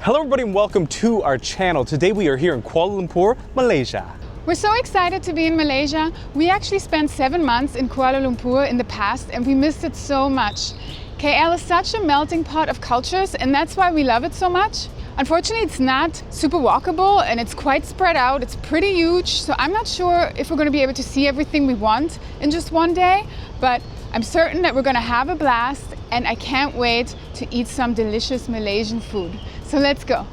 Hello everybody and welcome to our channel. Today we are here in Kuala Lumpur, Malaysia. We're so excited to be in Malaysia. We actually spent 7 months in Kuala Lumpur in the past and we missed it so much. KL is such a melting pot of cultures and that's why we love it so much. Unfortunately, it's not super walkable and it's quite spread out. It's pretty huge, so I'm not sure if we're going to be able to see everything we want in just one day, but I'm certain that we're going to have a blast and I can't wait to eat some delicious Malaysian food. So let's go.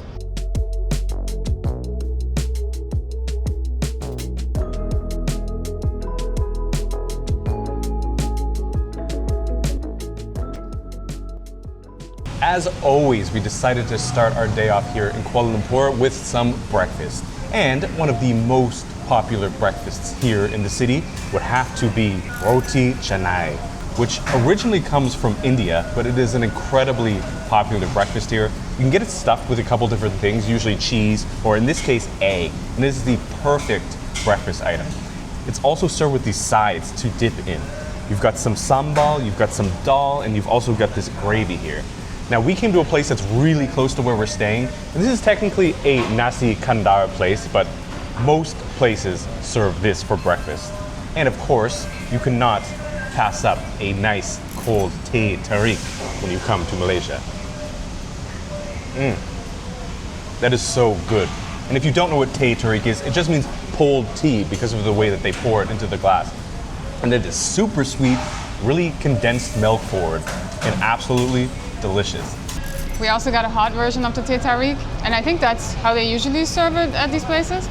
As always, we decided to start our day off here in Kuala Lumpur with some breakfast. And one of the most popular breakfasts here in the city would have to be Roti canai, which originally comes from India, but it is an incredibly popular breakfast here. You can get it stuffed with a couple different things, usually cheese, or in this case, egg. And this is the perfect breakfast item. It's also served with these sides to dip in. You've got some sambal, you've got some dal, and you've also got this gravy here. Now we came to a place that's really close to where we're staying, and this is technically a Nasi Kandar place, but most places serve this for breakfast. And of course, you cannot pass up a nice cold tarik when you come to Malaysia. That is so good. And if you don't know what tarik is, it just means pulled tea because of the way that they pour it into the glass. And it is super sweet, really condensed milk forward, and absolutely delicious. We also got a hot version of the tarik, and I think that's how they usually serve it at these places.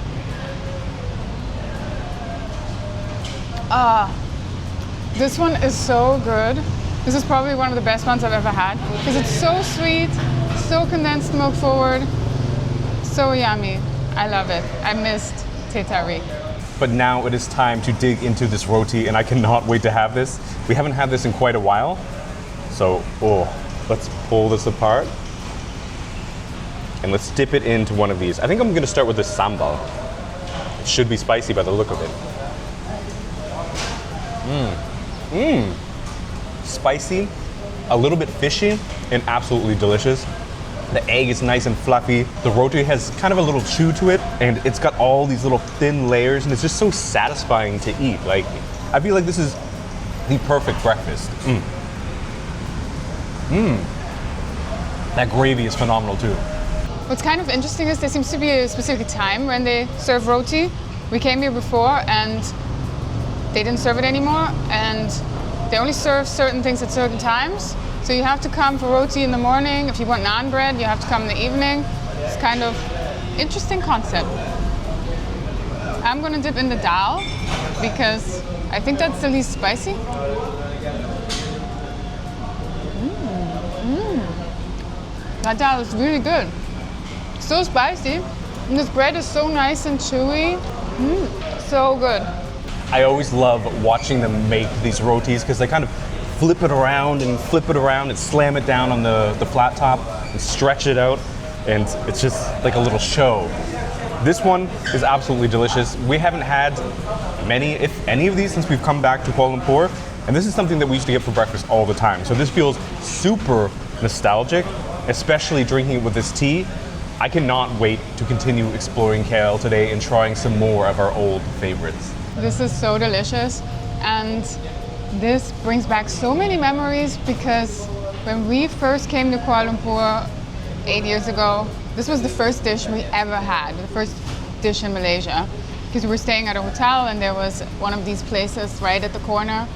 This one is so good. This is probably one of the best ones I've ever had because it's so sweet, so condensed milk forward, so yummy. I love it. I missed tarik. But now it is time to dig into this roti and I cannot wait to have this. We haven't had this in quite a while. So, let's pull this apart and let's dip it into one of these. I think I'm gonna start with the sambal. It should be spicy by the look of it. Spicy, a little bit fishy, and absolutely delicious. The egg is nice and fluffy. The roti has kind of a little chew to it, and it's got all these little thin layers, and it's just so satisfying to eat. Like, I feel like this is the perfect breakfast. That gravy is phenomenal too. What's kind of interesting is there seems to be a specific time when they serve roti. We came here before and they didn't serve it anymore, and they only serve certain things at certain times. So you have to come for roti in the morning. If you want naan bread, you have to come in the evening. It's kind of interesting concept. I'm gonna dip in the dal because I think that's the least spicy. That dal is really good. So spicy. And this bread is so nice and chewy. So good. I always love watching them make these rotis because they kind of flip it around and slam it down on the flat top and stretch it out, and it's just like a little show. This one is absolutely delicious. We haven't had many, if any, of these since we've come back to Kuala Lumpur, and this is something that we used to get for breakfast all the time. So this feels super nostalgic, especially drinking it with this tea. I cannot wait to continue exploring KL today and trying some more of our old favorites. This is so delicious, and this brings back so many memories because when we first came to Kuala Lumpur 8 years ago, this was the first dish we ever had, the first dish in Malaysia. Because we were staying at a hotel and there was one of these places right at the corner.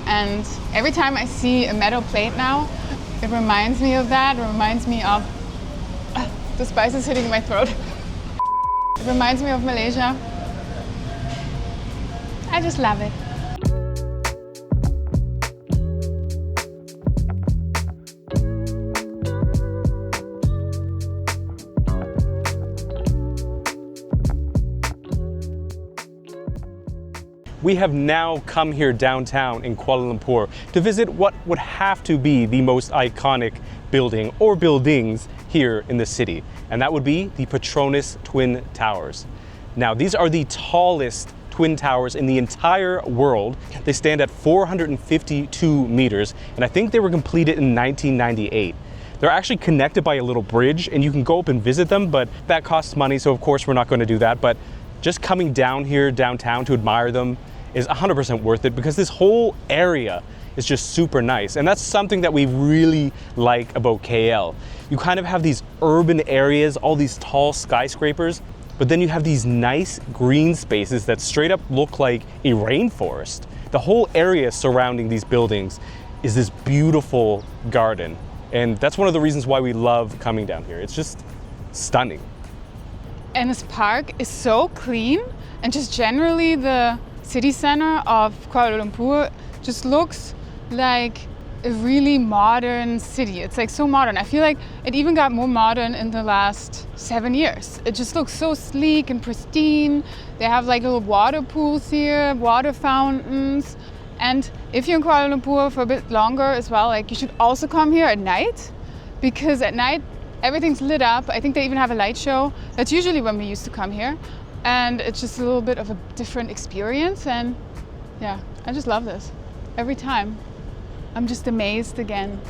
And every time I see a metal plate now, it reminds me of that. It reminds me of the spices hitting my throat. It reminds me of Malaysia. I just love it. We have now come here downtown in Kuala Lumpur to visit what would have to be the most iconic building or buildings here in the city, and that would be the Petronas Twin Towers. Now, these are the tallest twin towers in the entire world. They stand at 452 meters, and I think they were completed in 1998. They're actually connected by a little bridge and you can go up and visit them, but that costs money, so of course we're not going to do that. But just coming down here downtown to admire them is 100% worth it because this whole area is just super nice. And that's something that we really like about KL. You kind of have these urban areas, all these tall skyscrapers, but then you have these nice green spaces that straight up look like a rainforest. The whole area surrounding these buildings is this beautiful garden. And that's one of the reasons why we love coming down here. It's just stunning. And this park is so clean, and just generally the city center of Kuala Lumpur just looks like a really modern city. It's like so modern. I feel like it even got more modern in the last 7 years. It just looks so sleek and pristine. They have like little water pools here, water fountains. And if you're in Kuala Lumpur for a bit longer as well, like you should also come here at night, because at night everything's lit up. I think they even have a light show. That's usually when we used to come here. And it's just a little bit of a different experience. And yeah, I just love this every time. I'm just amazed again.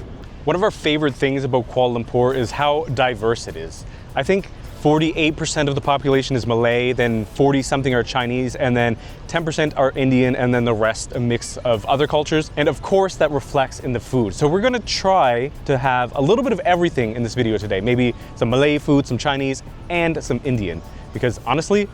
One of our favorite things about Kuala Lumpur is how diverse it is. I think 48% of the population is Malay, then 40-something are Chinese, and then 10% are Indian, and then the rest a mix of other cultures. And of course that reflects in the food. So we're gonna try to have a little bit of everything in this video today. Maybe some Malay food, some Chinese, and some Indian. Because honestly,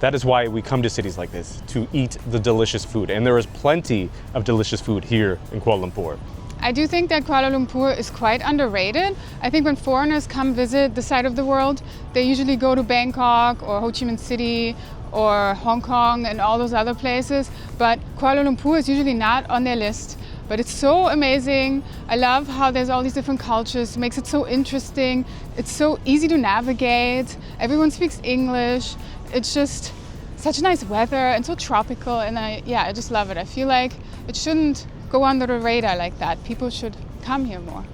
that is why we come to cities like this, to eat the delicious food. And there is plenty of delicious food here in Kuala Lumpur. I do think that Kuala Lumpur is quite underrated. I think when foreigners come visit the side of the world, they usually go to Bangkok or Ho Chi Minh City or Hong Kong and all those other places. But Kuala Lumpur is usually not on their list. But it's so amazing. I love how there's all these different cultures. It makes it so interesting. It's so easy to navigate. Everyone speaks English. It's just such nice weather and so tropical. And I just love it. I feel like it shouldn't go under the radar like that. People should come here more.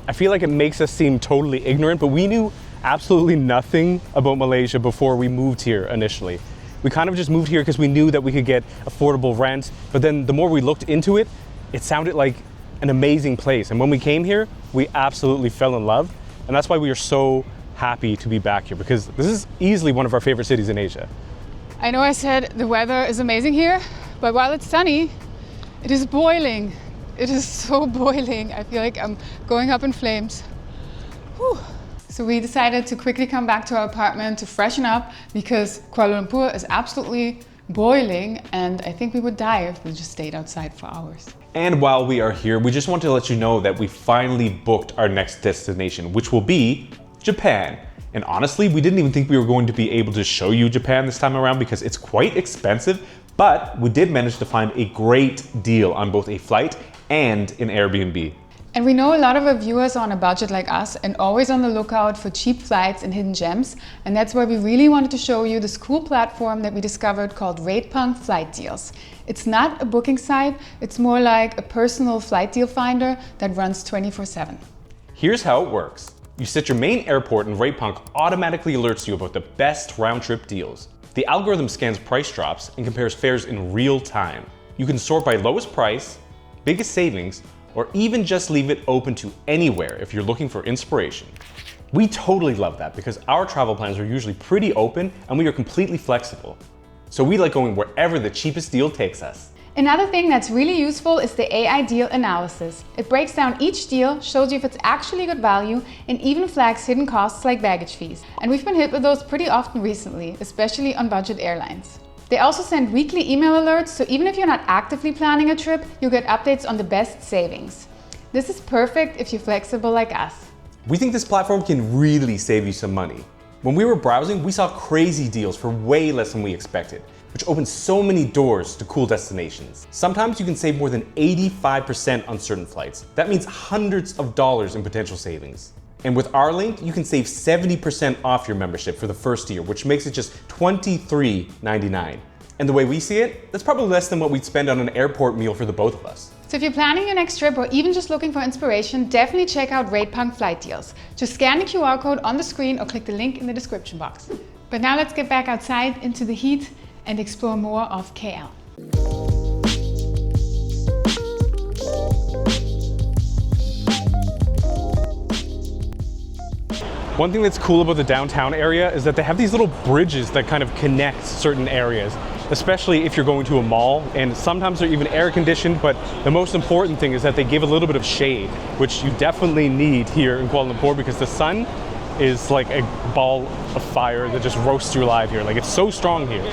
I feel like it makes us seem totally ignorant, but we knew absolutely nothing about Malaysia before we moved here initially. We kind of just moved here because we knew that we could get affordable rent, but then the more we looked into it, it sounded like an amazing place. And when we came here, we absolutely fell in love. And that's why we are so happy to be back here, because this is easily one of our favorite cities in Asia. I know I said the weather is amazing here, but while it's sunny, it is boiling. It is so boiling. I feel like I'm going up in flames. Whew. So we decided to quickly come back to our apartment to freshen up because Kuala Lumpur is absolutely boiling and I think we would die if we just stayed outside for hours. And while we are here, we just want to let you know that we finally booked our next destination, which will be Japan. And honestly, we didn't even think we were going to be able to show you Japan this time around because it's quite expensive, but we did manage to find a great deal on both a flight and an Airbnb. And we know a lot of our viewers are on a budget like us and always on the lookout for cheap flights and hidden gems. And that's why we really wanted to show you this cool platform that we discovered called Ratepunk Flight Deals. It's not a booking site, it's more like a personal flight deal finder that runs 24/7. Here's how it works. You set your main airport and Ratepunk automatically alerts you about the best round-trip deals. The algorithm scans price drops and compares fares in real time. You can sort by lowest price, biggest savings, or even just leave it open to anywhere if you're looking for inspiration. We totally love that because our travel plans are usually pretty open and we are completely flexible. So we like going wherever the cheapest deal takes us. Another thing that's really useful is the AI deal analysis. It breaks down each deal, shows you if it's actually good value, and even flags hidden costs like baggage fees. And we've been hit with those pretty often recently, especially on budget airlines. They also send weekly email alerts, so even if you're not actively planning a trip, you'll get updates on the best savings. This is perfect if you're flexible like us. We think this platform can really save you some money. When we were browsing, we saw crazy deals for way less than we expected, which opens so many doors to cool destinations. Sometimes you can save more than 85% on certain flights. That means hundreds of dollars in potential savings. And with our link, you can save 70% off your membership for the first year, which makes it just $23.99. And the way we see it, that's probably less than what we'd spend on an airport meal for the both of us. So if you're planning your next trip or even just looking for inspiration, definitely check out Ratepunk Flight Deals. Just scan the QR code on the screen or click the link in the description box. But now let's get back outside into the heat and explore more of KL. One thing that's cool about the downtown area is that they have these little bridges that kind of connect certain areas, especially if you're going to a mall, and sometimes they're even air conditioned, but the most important thing is that they give a little bit of shade, which you definitely need here in Kuala Lumpur because the sun is like a ball of fire that just roasts you alive here. Like, it's so strong here.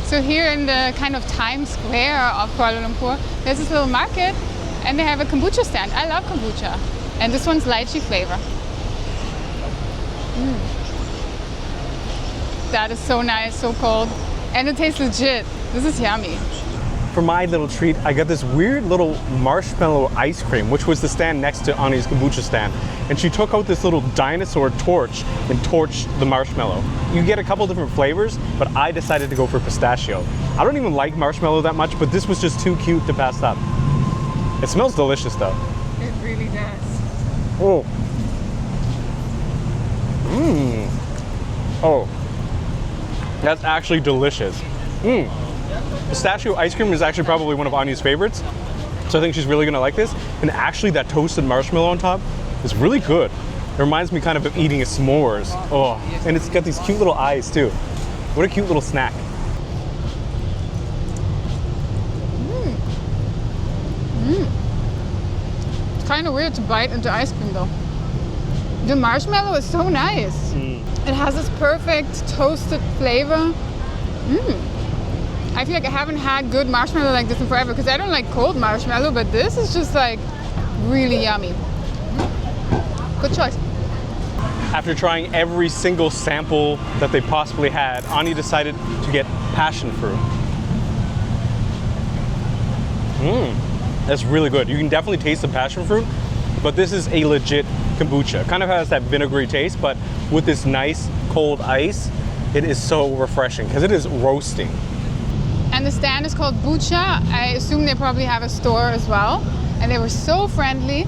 So here in the kind of Times Square of Kuala Lumpur, there's this little market and they have a kombucha stand. I love kombucha. And this one's lychee flavor. That is so nice, so cold. And it tastes legit. This is yummy. For my little treat, I got this weird little marshmallow ice cream, which was the stand next to Ani's kombucha stand. And she took out this little dinosaur torch and torched the marshmallow. You get a couple different flavors, but I decided to go for pistachio. I don't even like marshmallow that much, but this was just too cute to pass up. It smells delicious though. It really does. Oh. Oh. That's actually delicious. Pistachio ice cream is actually probably one of Anya's favorites, so I think she's really gonna like this. And actually that toasted marshmallow on top is really good. It reminds me kind of eating a s'mores. Oh, and it's got these cute little eyes too. What a cute little snack. It's kind of weird to bite into ice cream though. The marshmallow is so nice. It has this perfect toasted flavor. I feel like I haven't had good marshmallow like this in forever because I don't like cold marshmallow, but this is just like really yummy. Good choice. After trying every single sample that they possibly had, Ani decided to get passion fruit. That's really good. You can definitely taste the passion fruit, but this is a legit kombucha. Kind of has that vinegary taste, but with this nice cold ice, it is so refreshing because it is roasting. And the stand is called Bucha. I assume they probably have a store as well. And they were so friendly.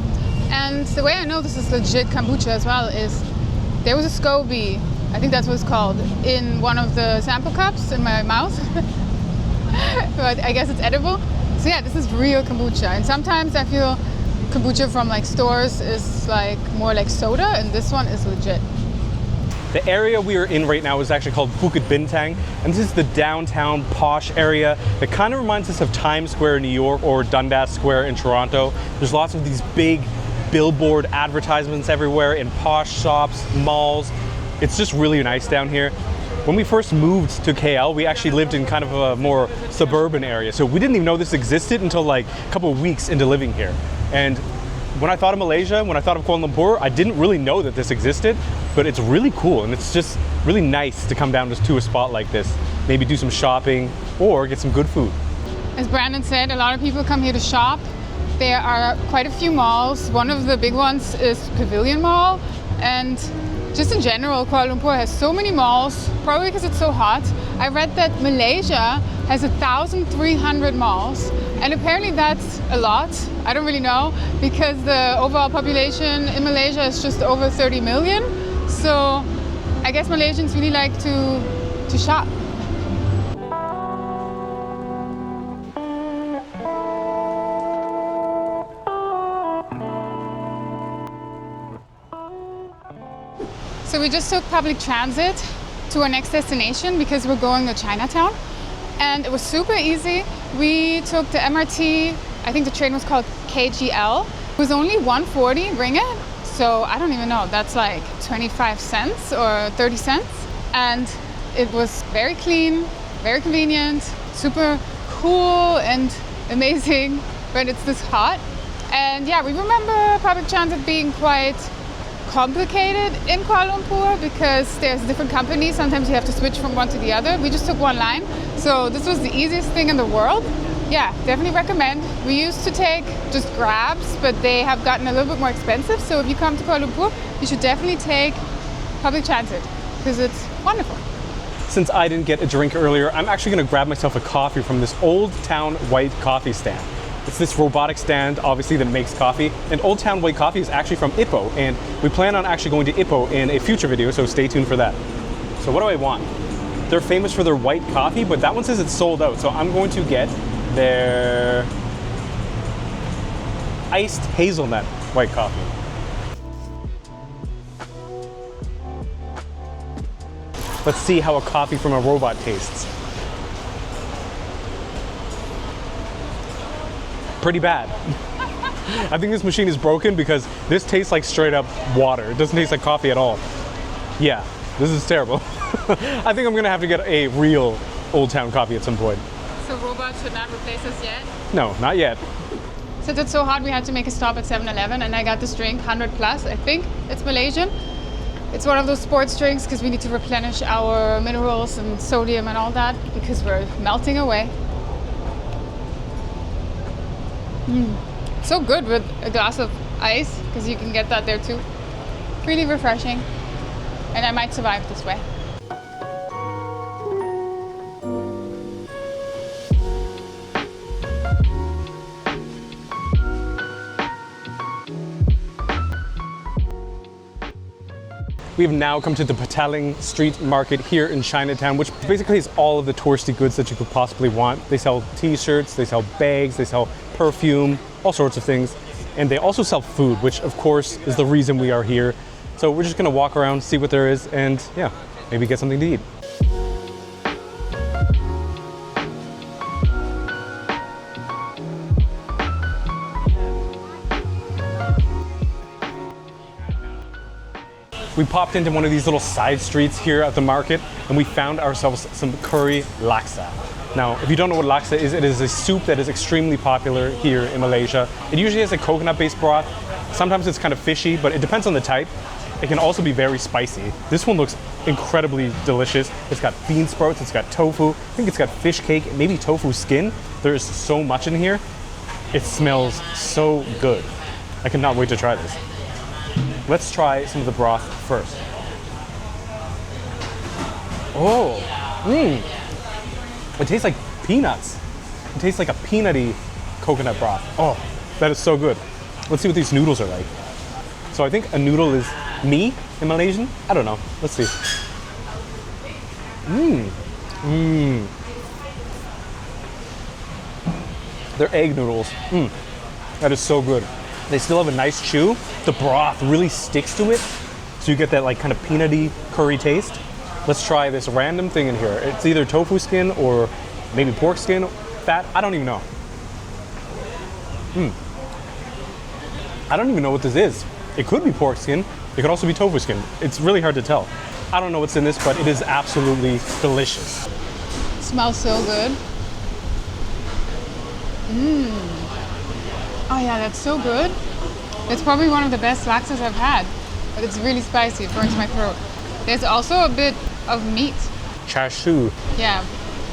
And the way I know this is legit kombucha as well is there was a SCOBY, I think that's what it's called, in one of the sample cups in my mouth. But I guess it's edible. So yeah, this is real kombucha. And sometimes I feel kombucha from like stores is like more like soda, and this one is legit. The area we are in right now is actually called Bukit Bintang, and this is the downtown posh area that kind of reminds us of Times Square in New York or Dundas Square in Toronto. There's lots of these big billboard advertisements everywhere in posh shops, malls. It's just really nice down here. When we first moved to KL, we actually lived in kind of a more suburban area, so we didn't even know this existed until like a couple of weeks into living here. And when I thought of Malaysia, when I thought of Kuala Lumpur, I didn't really know that this existed, but it's really cool and it's just really nice to come down just to a spot like this. Maybe do some shopping or get some good food. As Brandon said, a lot of people come here to shop. There are quite a few malls. One of the big ones is Pavilion Mall, and just in general, Kuala Lumpur has so many malls, probably because it's so hot. I read that Malaysia has 1,300 malls, and apparently that's a lot. I don't really know, because the overall population in Malaysia is just over 30 million. So I guess Malaysians really like to shop. So we just took public transit to our next destination because we're going to Chinatown, and it was super easy. We took the MRT, I think the train was called KGL. It was only 140 ringgit, so I don't even know, that's like 25 cents or 30 cents. And it was very clean, very convenient, super cool and amazing, but it's this hot. And yeah, we remember public transit being quite complicated in Kuala Lumpur because there's different companies. Sometimes you have to switch from one to the other. We just took one line. So this was the easiest thing in the world. Yeah, definitely recommend. We used to take just Grabs, but they have gotten a little bit more expensive. So if you come to Kuala Lumpur, you should definitely take public transit because it's wonderful. Since I didn't get a drink earlier, I'm actually gonna grab myself a coffee from this Old Town White coffee stand. It's this robotic stand, obviously, that makes coffee. And Old Town White Coffee is actually from Ipoh, and we plan on actually going to Ipoh in a future video, so stay tuned for that. So what do I want? They're famous for their white coffee, but that one says it's sold out. So I'm going to get their iced hazelnut white coffee. Let's see how a coffee from a robot tastes. Pretty bad. I think this machine is broken because this tastes like straight up water. It doesn't taste like coffee at all. Yeah, this is terrible. I think I'm gonna have to get a real Old Town coffee at some point. So robots should not replace us yet? No, not yet. Since it's so hot, we had to make a stop at 7-Eleven, and I got this drink, 100 plus, I think it's Malaysian. It's one of those sports drinks because we need to replenish our minerals and sodium and all that because we're melting away. So good with a glass of ice because you can get that there too. Really refreshing, and I might survive this way. We've now come to the Petaling street market here in Chinatown, which basically is all of the touristy goods that you could possibly want. They sell t-shirts, they sell bags, they sell perfume, all sorts of things. And they also sell food, which of course is the reason we are here. So we're just gonna walk around, see what there is, and yeah, maybe get something to eat. We popped into one of these little side streets here at the market and we found ourselves some curry laksa. Now, if you don't know what laksa is, it is a soup that is extremely popular here in Malaysia. It usually has a coconut-based broth. Sometimes it's kind of fishy, but it depends on the type. It can also be very spicy. This one looks incredibly delicious. It's got bean sprouts, it's got tofu, I think it's got fish cake, maybe tofu skin. There is so much in here. It smells so good. I cannot wait to try this. Let's try some of the broth first. Oh, it tastes like peanuts. It tastes like a peanutty coconut broth. Oh, that is so good. Let's see what these noodles are like. So I think a noodle is mee in Malaysian. I don't know. Let's see. They're egg noodles. That is so good. They still have a nice chew. The broth really sticks to it, so you get that like kind of peanutty curry taste. Let's try this random thing in here. It's either tofu skin or maybe pork skin, fat. I don't even know. I don't even know what this is. It could be pork skin. It could also be tofu skin. It's really hard to tell. I don't know what's in this, but it is absolutely delicious. It smells so good. Oh yeah, that's so good. It's probably one of the best laksas I've had, but it's really spicy. It burns my throat. There's also a bit of meat. Char siu. Yeah.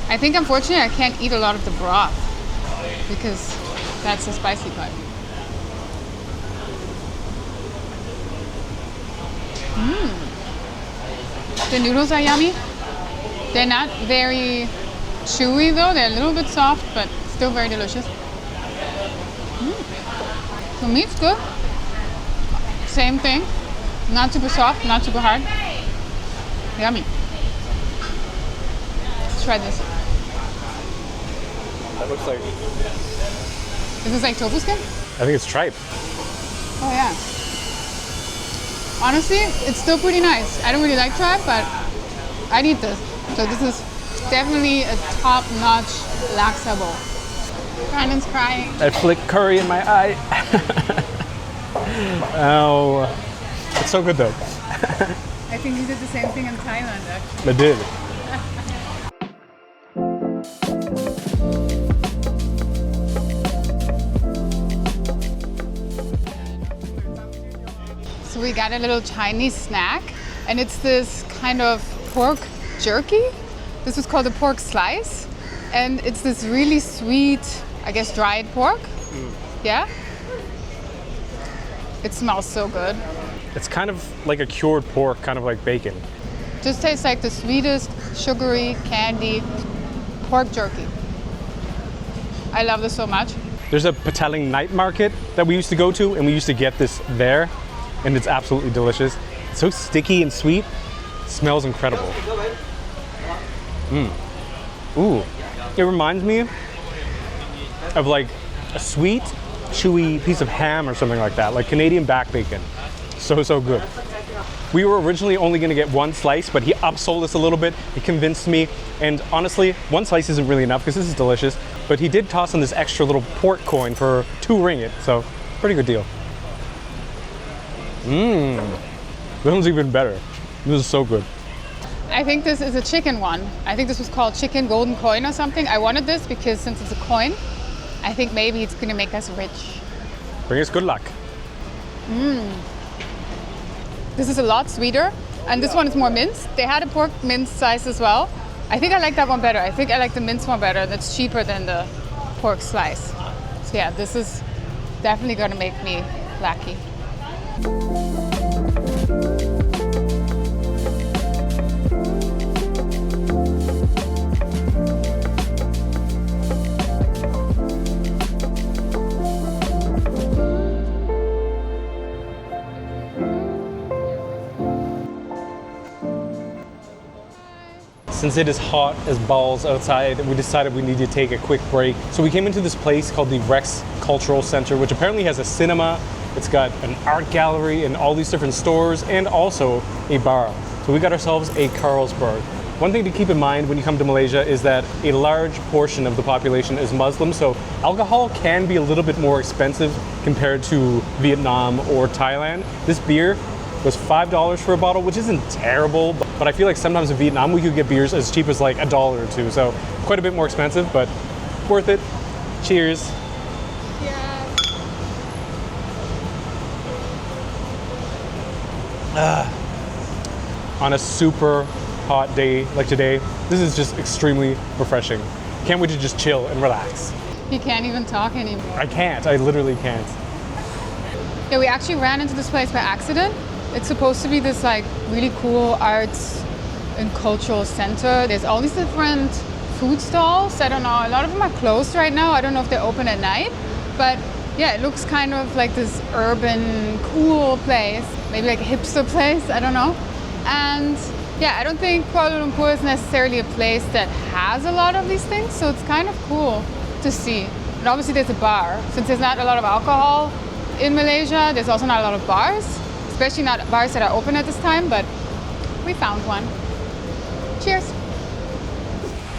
I think unfortunately I can't eat a lot of the broth because that's the spicy part. The noodles are yummy. They're not very chewy though. They're a little bit soft, but still very delicious. The meat's good. Same thing. Not super soft, not super hard. Yummy. Let's try this. That looks like... Is this like tofu skin? I think it's tripe. Oh yeah. Honestly, it's still pretty nice. I don't really like tripe, but I'd eat this. So this is definitely a top-notch laksa bowl. Brandon's crying. I flicked curry in my eye. Oh, it's so good though. I think you did the same thing in Thailand, actually. I did. So we got a little Chinese snack, and it's this kind of pork jerky. This is called a pork slice, and it's this really sweet, I guess, dried pork. Yeah? It smells so good. It's kind of like a cured pork, kind of like bacon. Just tastes like the sweetest, sugary, candy pork jerky. I love this so much. There's a Petaling night market that we used to go to, and we used to get this there, and it's absolutely delicious. It's so sticky and sweet. smells incredible. Ooh, it reminds me of like a sweet, chewy piece of ham or something like that, like Canadian back bacon. So good. We were originally only gonna get one slice, but he upsold us a little bit. He convinced me, and honestly, one slice isn't really enough because this is delicious, but he did toss in this extra little pork coin for 2 ringgit, so pretty good deal. This one's even better. This is so good. I think this is a chicken one. I think this was called chicken golden coin or something. I wanted this because since it's a coin, I think maybe it's gonna make us rich. Bring us good luck. This is a lot sweeter, and this one is more minced. They had a pork mince size as well. I think I like that one better. I think I like the mince one better. That's cheaper than the pork slice. So yeah, this is definitely gonna make me lucky. Since it is hot as balls outside, we decided we need to take a quick break. So we came into this place called the Rex Cultural Center, which apparently has a cinema. It's got an art gallery and all these different stores and also a bar. So we got ourselves a Carlsberg. One thing to keep in mind when you come to Malaysia is that a large portion of the population is Muslim, so alcohol can be a little bit more expensive compared to Vietnam or Thailand. This beer was $5 for a bottle, which isn't terrible, but I feel like sometimes in Vietnam we could get beers as cheap as like $1 or $2, so quite a bit more expensive, but worth it. Cheers. On a super hot day like today, this is just extremely refreshing. Can't wait to just chill and relax. You can't even talk anymore. I can't, I literally can't. Yeah, we actually ran into this place by accident. It's supposed to be this like really cool arts and cultural center. There's all these different food stalls. I don't know, a lot of them are closed right now. I don't know if they're open at night, but yeah, it looks kind of like this urban, cool place. Maybe like a hipster place, I don't know. And yeah, I don't think Kuala Lumpur is necessarily a place that has a lot of these things, so it's kind of cool to see. And obviously there's a bar. Since there's not a lot of alcohol in Malaysia, there's also not a lot of bars, especially not bars that are open at this time, but we found one. Cheers.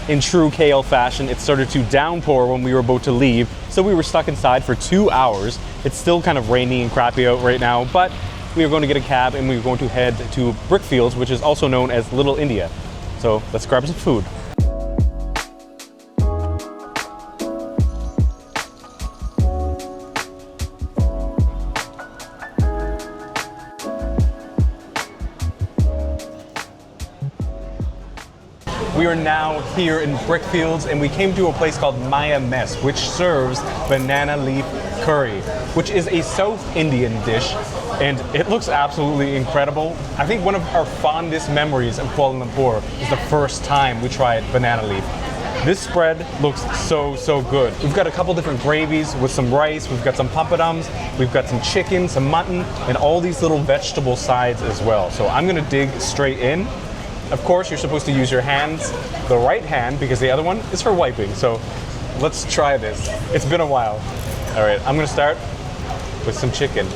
In true KL fashion, it started to downpour when we were about to leave, so we were stuck inside for 2 hours. It's still kind of rainy and crappy out right now, but we are going to get a cab and we're going to head to Brickfields, which is also known as Little India. So let's grab some food. We are now here in Brickfields and we came to a place called Maya Mess, which serves banana leaf curry, which is a South Indian dish, and it looks absolutely incredible. I think one of our fondest memories of Kuala Lumpur is the first time we tried banana leaf. This spread looks so good. We've got a couple different gravies with some rice, we've got some papadums, we've got some chicken, some mutton, and all these little vegetable sides as well. So I'm gonna dig straight in. Of course, you're supposed to use your hands, the right hand, because the other one is for wiping. So let's try this. It's been a while. All right, I'm gonna start with some chicken.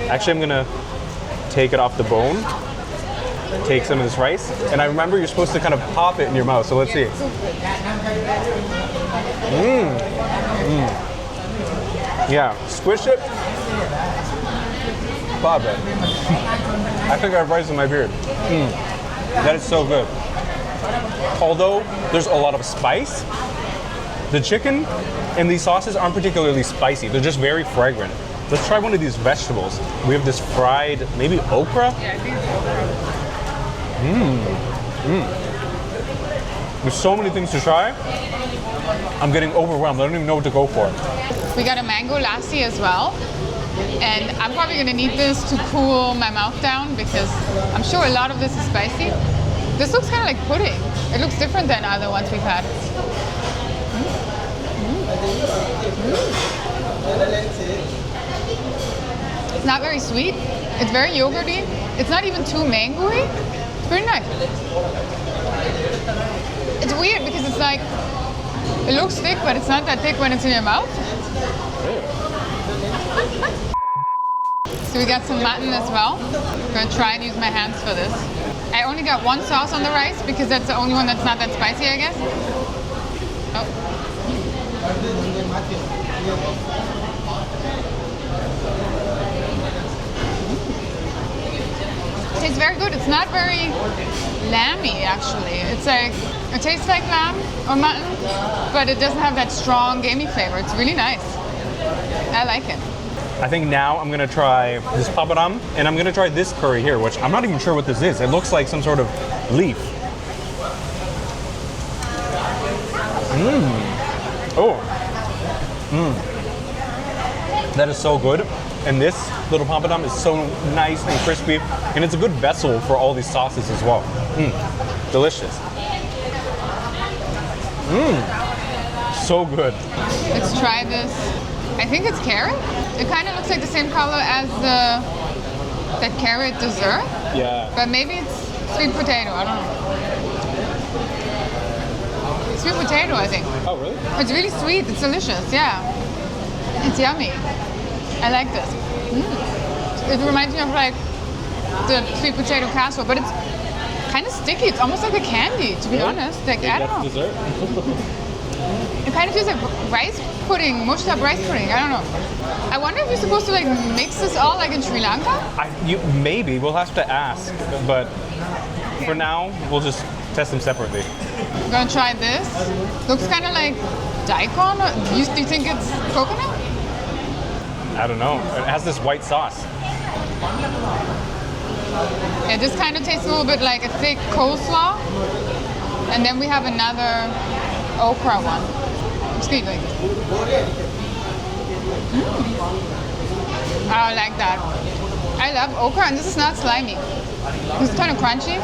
Actually, I'm gonna take it off the bone, take some of this rice, and I remember you're supposed to kind of pop it in your mouth, so let's see. Yeah, squish it, pop it. I think I have rice in my beard. That is so good. Although there's a lot of spice, the chicken and these sauces aren't particularly spicy. They're just very fragrant. Let's try one of these vegetables. We have this fried, maybe okra? Yeah, I think it's okra. There's so many things to try. I'm getting overwhelmed. I don't even know what to go for. We got a mango lassi as well. And I'm probably gonna need this to cool my mouth down because I'm sure a lot of this is spicy. This looks kind of like pudding. It looks different than other ones we've had. It's not very sweet. It's very yogurty. It's not even too mangoey. It's pretty nice. It's weird because it's like, it looks thick, but it's not that thick when it's in your mouth. So we got some mutton as well. I'm gonna try and use my hands for this. I only got one sauce on the rice because that's the only one that's not that spicy, I guess. Oh. Tastes very good. It's not very lamby, actually. It's like, it tastes like lamb or mutton, but it doesn't have that strong gamey flavor. It's really nice. I like it. I think now I'm gonna try this papadum, and I'm gonna try this curry here, which I'm not even sure what this is. It looks like some sort of leaf. Oh. That is so good. And this little papadum is so nice and crispy, and it's a good vessel for all these sauces as well. Delicious. So good. Let's try this. I think it's carrot. It kind of looks like the same color as that carrot dessert. Yeah. But maybe it's sweet potato. I don't know. Sweet potato, I think. Oh, really? It's really sweet. It's delicious. Yeah. It's yummy. I like this. It reminds me of like the sweet potato casserole, but it's kind of sticky. It's almost like a candy, to be honest. Like, I don't know. Dessert? It kind of feels like rice pudding, mushed up rice pudding. I don't know. I wonder if you're supposed to like mix this all like in Sri Lanka? Maybe. We'll have to ask. But for now, we'll just test them separately. I'm gonna try this. Looks kind of like daikon. Do you think it's coconut? I don't know. It has this white sauce. Yeah, this kind of tastes a little bit like a thick coleslaw. And then we have another okra one. Excuse me. I like that. I love okra, and this is not slimy. It's kind of crunchy.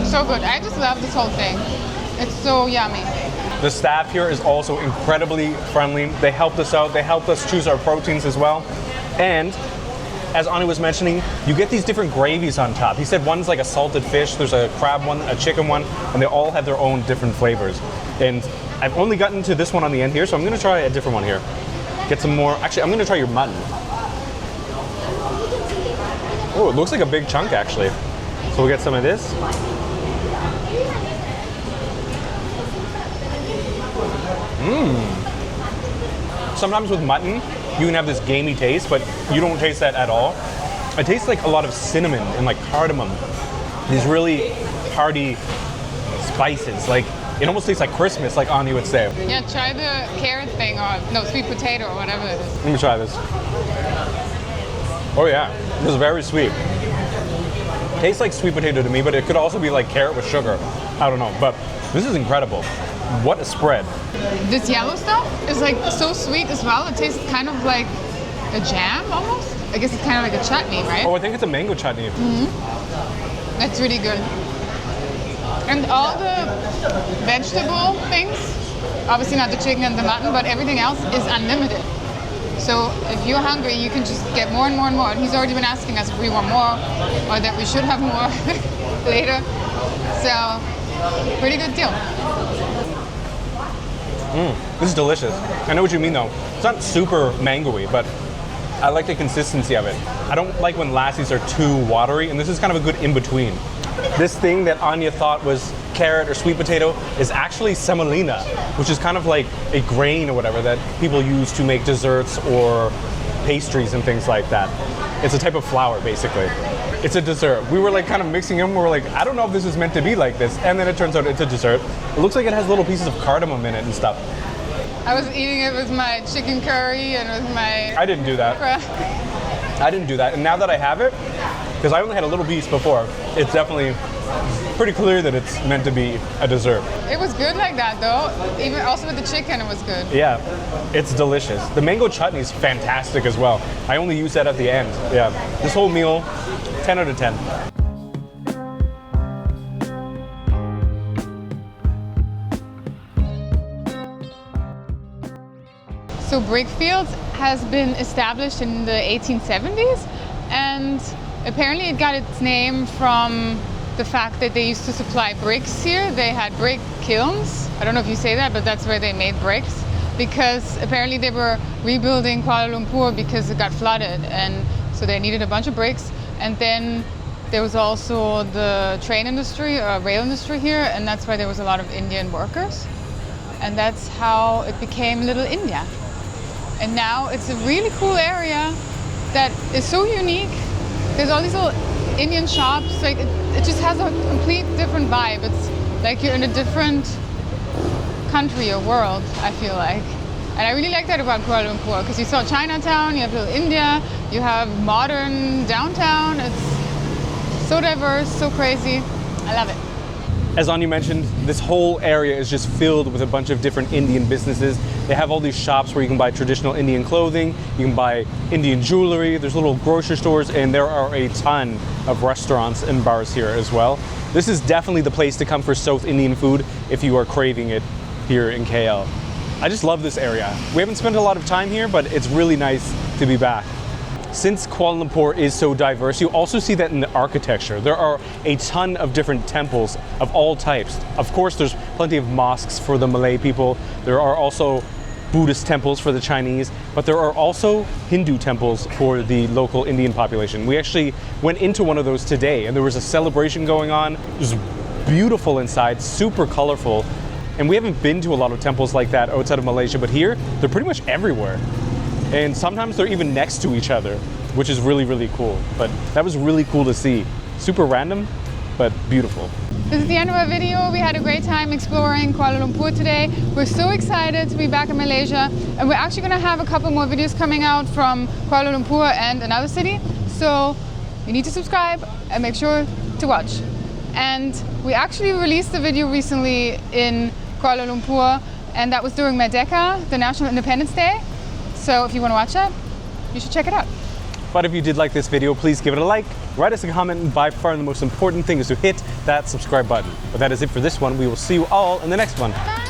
So good. I just love this whole thing. It's so yummy. The staff here is also incredibly friendly. They helped us out. They helped us choose our proteins as well. And as Ani was mentioning, you get these different gravies on top. He said one's like a salted fish, there's a crab one, a chicken one, and they all have their own different flavors. And I've only gotten to this one on the end here, so I'm gonna try a different one here. Get some more, actually I'm gonna try your mutton. Oh, it looks like a big chunk actually. So we'll get some of this. Sometimes with mutton, you can have this gamey taste, but you don't taste that at all. It tastes like a lot of cinnamon and like cardamom. These really hearty spices. Like, it almost tastes like Christmas, like Ani would say. Yeah, try the carrot thing, or no, sweet potato or whatever it is. Let me try this. Oh yeah, this is very sweet. Tastes like sweet potato to me, but it could also be like carrot with sugar. I don't know, but this is incredible. What a spread. This yellow stuff is like so sweet as well. It tastes kind of like a jam almost. I guess it's kind of like a chutney, right? Oh, I think it's a mango chutney. That's really good. And all the vegetable things, obviously not the chicken and the mutton, but everything else is unlimited. So if you're hungry, you can just get more and more and more. And he's already been asking us if we want more or that we should have more later. So, pretty good deal. This is delicious. I know what you mean though. It's not super mangoey, but I like the consistency of it. I don't like when lassies are too watery, and this is kind of a good in-between. This thing that Anya thought was carrot or sweet potato is actually semolina, which is kind of like a grain or whatever that people use to make desserts or pastries and things like that. It's a type of flour, basically. It's a dessert. We were like kind of mixing them. We were like, I don't know if this is meant to be like this. And then it turns out it's a dessert. It looks like it has little pieces of cardamom in it and stuff. I was eating it with my chicken curry and with my... I didn't do that. I didn't do that. And now that I have it, because I only had a little piece before, it's definitely pretty clear that it's meant to be a dessert. It was good like that though. Even also with the chicken, it was good. Yeah, it's delicious. The mango chutney is fantastic as well. I only use that at the end. Yeah, this whole meal, 10 out of 10. So Brickfields has been established in the 1870s, and apparently it got its name from the fact that they used to supply bricks here. They had brick kilns. I don't know if you say that, but that's where they made bricks, because apparently they were rebuilding Kuala Lumpur because it got flooded, and so they needed a bunch of bricks. And then there was also the train industry, rail industry here, and that's why there was a lot of Indian workers. And that's how it became Little India. And now it's a really cool area that is so unique. There's all these little Indian shops, like it just has a complete different vibe. It's like you're in a different country or world, I feel like. And I really like that about Kuala Lumpur, because you saw Chinatown, you have Little India, you have modern downtown. It's so diverse, so crazy. I love it. As Anya mentioned, this whole area is just filled with a bunch of different Indian businesses. They have all these shops where you can buy traditional Indian clothing, you can buy Indian jewelry, there's little grocery stores, and there are a ton of restaurants and bars here as well. This is definitely the place to come for South Indian food if you are craving it here in KL. I just love this area. We haven't spent a lot of time here, but it's really nice to be back. Since Kuala Lumpur is so diverse, you also see that in the architecture. There are a ton of different temples of all types. Of course, there's plenty of mosques for the Malay people. There are also Buddhist temples for the Chinese, but there are also Hindu temples for the local Indian population. We actually went into one of those today, and there was a celebration going on. It was beautiful inside, super colorful. And we haven't been to a lot of temples like that outside of Malaysia, but here, they're pretty much everywhere. And sometimes they're even next to each other, which is really, really cool. But that was really cool to see. Super random, but beautiful. This is the end of our video. We had a great time exploring Kuala Lumpur today. We're so excited to be back in Malaysia. And we're actually gonna have a couple more videos coming out from Kuala Lumpur and another city. So you need to subscribe and make sure to watch. And we actually released a video recently in Kuala Lumpur, and that was during Merdeka, the National Independence Day. So if you want to watch that, you should check it out. But if you did like this video, please give it a like, write us a comment, and by far the most important thing is to hit that subscribe button. But that is it for this one. We will see you all in the next one. Bye.